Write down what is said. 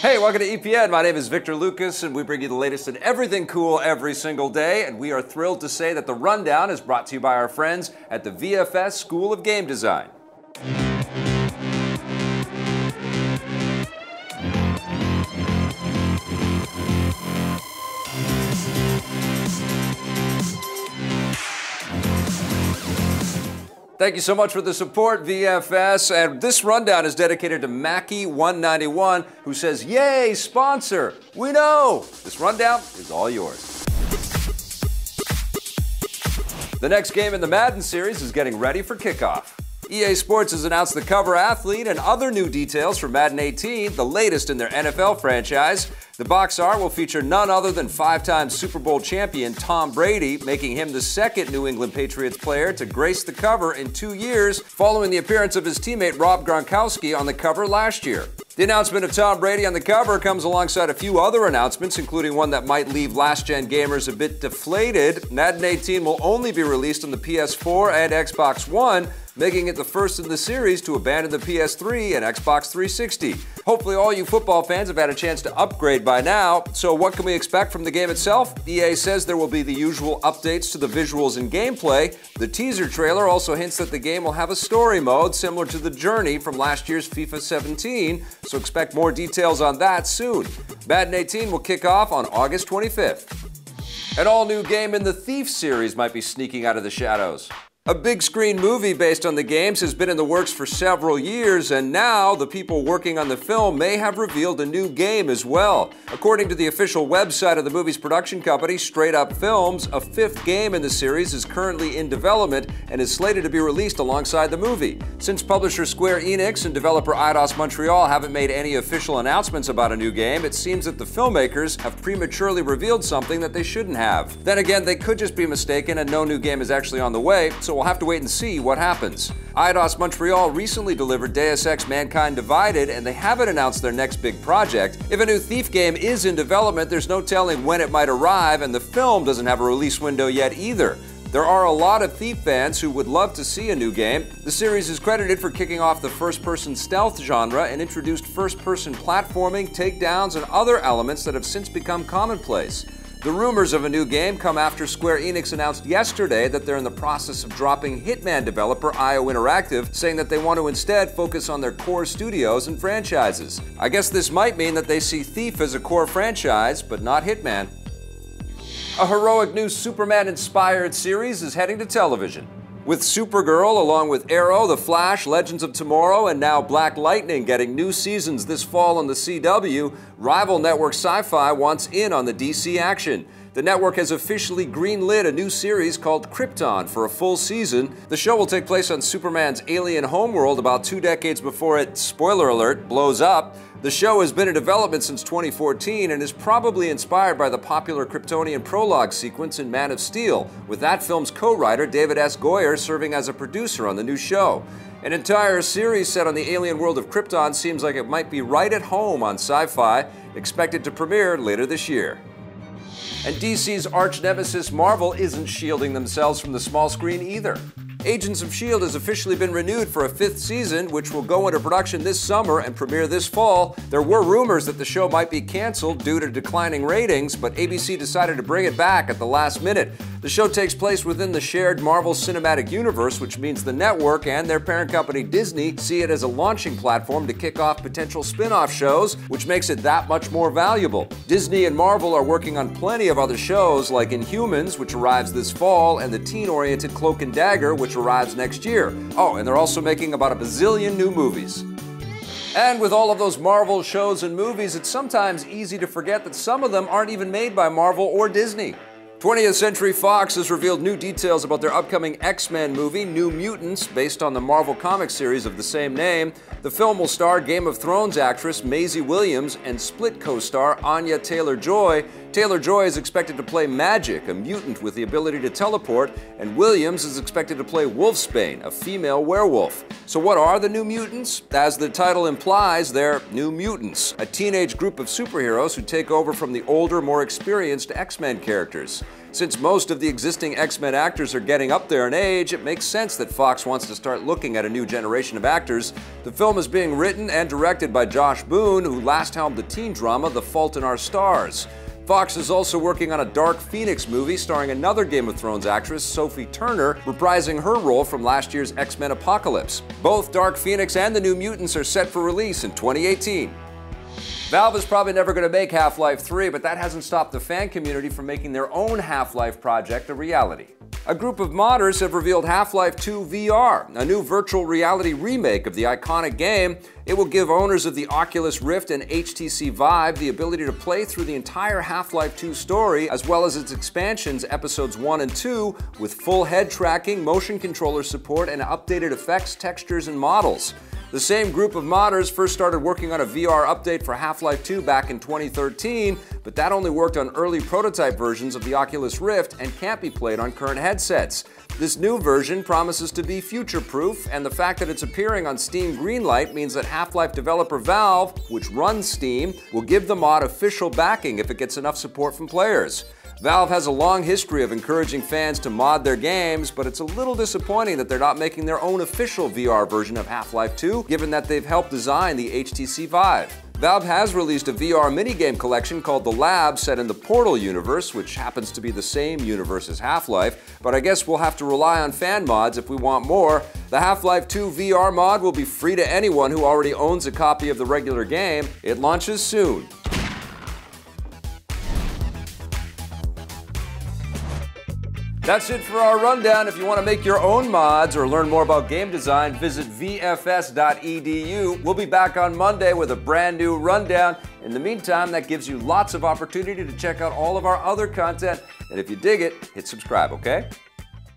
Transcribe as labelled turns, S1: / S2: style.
S1: Hey, welcome to EPN. My name is Victor Lucas, and we bring you the latest in everything cool every single day. And we are thrilled to say that the Rundown is brought to you by our friends at the VFS School of Game Design. Thank you so much for the support, VFS. And this rundown is dedicated to Mackie191, who says, "Yay, sponsor! We know!" This rundown is all yours. The next game in the Madden series is getting ready for kickoff. EA Sports has announced the cover athlete and other new details for Madden 18, the latest in their NFL franchise. The box art will feature none other than five-time Super Bowl champion Tom Brady, making him the second New England Patriots player to grace the cover in 2 years, following the appearance of his teammate Rob Gronkowski on the cover last year. The announcement of Tom Brady on the cover comes alongside a few other announcements, including one that might leave last-gen gamers a bit deflated. Madden 18 will only be released on the PS4 and Xbox One, making it the first in the series to abandon the PS3 and Xbox 360. Hopefully all you football fans have had a chance to upgrade by now. So what can we expect from the game itself? EA says there will be the usual updates to the visuals and gameplay. The teaser trailer also hints that the game will have a story mode similar to the Journey from last year's FIFA 17, so expect more details on that soon. Madden 18 will kick off on August 25th. An all-new game in the Thief series might be sneaking out of the shadows. A big screen movie based on the games has been in the works for several years, and now the people working on the film may have revealed a new game as well. According to the official website of the movie's production company, Straight Up Films, a fifth game in the series is currently in development and is slated to be released alongside the movie. Since publisher Square Enix and developer Eidos Montreal haven't made any official announcements about a new game, it seems that the filmmakers have prematurely revealed something that they shouldn't have. Then again, they could just be mistaken and no new game is actually on the way, so we'll have to wait and see what happens. Eidos Montreal recently delivered Deus Ex: Mankind Divided, and they haven't announced their next big project. If a new Thief game is in development, there's no telling when it might arrive, and the film doesn't have a release window yet either. There are a lot of Thief fans who would love to see a new game. The series is credited for kicking off the first-person stealth genre and introduced first-person platforming, takedowns, and other elements that have since become commonplace. The rumors of a new game come after Square Enix announced yesterday that they're in the process of dropping Hitman developer IO Interactive, saying that they want to instead focus on their core studios and franchises. I guess this might mean that they see Thief as a core franchise, but not Hitman. A heroic new Superman-inspired series is heading to television. With Supergirl, along with Arrow, The Flash, Legends of Tomorrow, and now Black Lightning getting new seasons this fall on the CW, rival network Sci-Fi wants in on the DC action. The network has officially greenlit a new series called Krypton for a full season. The show will take place on Superman's alien homeworld about 2 decades before it, spoiler alert, blows up. The show has been in development since 2014 and is probably inspired by the popular Kryptonian prologue sequence in Man of Steel, with that film's co-writer David S. Goyer serving as a producer on the new show. An entire series set on the alien world of Krypton seems like it might be right at home on Sci-Fi, expected to premiere later this year. And DC's arch-nemesis Marvel isn't shielding themselves from the small screen either. Agents of S.H.I.E.L.D. has officially been renewed for a 5th season, which will go into production this summer and premiere this fall. There were rumors that the show might be canceled due to declining ratings, but ABC decided to bring it back at the last minute. The show takes place within the shared Marvel Cinematic Universe, which means the network and their parent company Disney see it as a launching platform to kick off potential spin-off shows, which makes it that much more valuable. Disney and Marvel are working on plenty of other shows like Inhumans, which arrives this fall, and the teen-oriented Cloak and Dagger, which arrives next year. Oh, and they're also making about a bazillion new movies. And with all of those Marvel shows and movies, it's sometimes easy to forget that some of them aren't even made by Marvel or Disney. 20th Century Fox has revealed new details about their upcoming X-Men movie, New Mutants, based on the Marvel comic series of the same name. The film will star Game of Thrones actress Maisie Williams and Split co-star Anya Taylor-Joy. Taylor-Joy is expected to play Magic, a mutant with the ability to teleport, and Williams is expected to play Wolfsbane, a female werewolf. So what are the New Mutants? As the title implies, they're New Mutants, a teenage group of superheroes who take over from the older, more experienced X-Men characters. Since most of the existing X-Men actors are getting up there in age, it makes sense that Fox wants to start looking at a new generation of actors. The film is being written and directed by Josh Boone, who last helmed the teen drama The Fault in Our Stars. Fox is also working on a Dark Phoenix movie starring another Game of Thrones actress, Sophie Turner, reprising her role from last year's X-Men Apocalypse. Both Dark Phoenix and the New Mutants are set for release in 2018. Valve is probably never going to make Half-Life 3, but that hasn't stopped the fan community from making their own Half-Life project a reality. A group of modders have revealed Half-Life 2 VR, a new virtual reality remake of the iconic game. It will give owners of the Oculus Rift and HTC Vive the ability to play through the entire Half-Life 2 story, as well as its expansions Episodes 1 and 2, with full head tracking, motion controller support, and updated effects, textures, and models. The same group of modders first started working on a VR update for Half-Life 2 back in 2013, but that only worked on early prototype versions of the Oculus Rift and can't be played on current headsets. This new version promises to be future-proof, and the fact that it's appearing on Steam Greenlight means that Half-Life developer Valve, which runs Steam, will give the mod official backing if it gets enough support from players. Valve has a long history of encouraging fans to mod their games, but it's a little disappointing that they're not making their own official VR version of Half-Life 2, given that they've helped design the HTC Vive. Valve has released a VR minigame collection called The Lab, set in the Portal universe, which happens to be the same universe as Half-Life, but I guess we'll have to rely on fan mods if we want more. The Half-Life 2 VR mod will be free to anyone who already owns a copy of the regular game. It launches soon. That's it for our rundown. If you want to make your own mods or learn more about game design, visit VFS.edu. We'll be back on Monday with a brand new rundown. In the meantime, that gives you lots of opportunity to check out all of our other content. And if you dig it, hit subscribe, okay?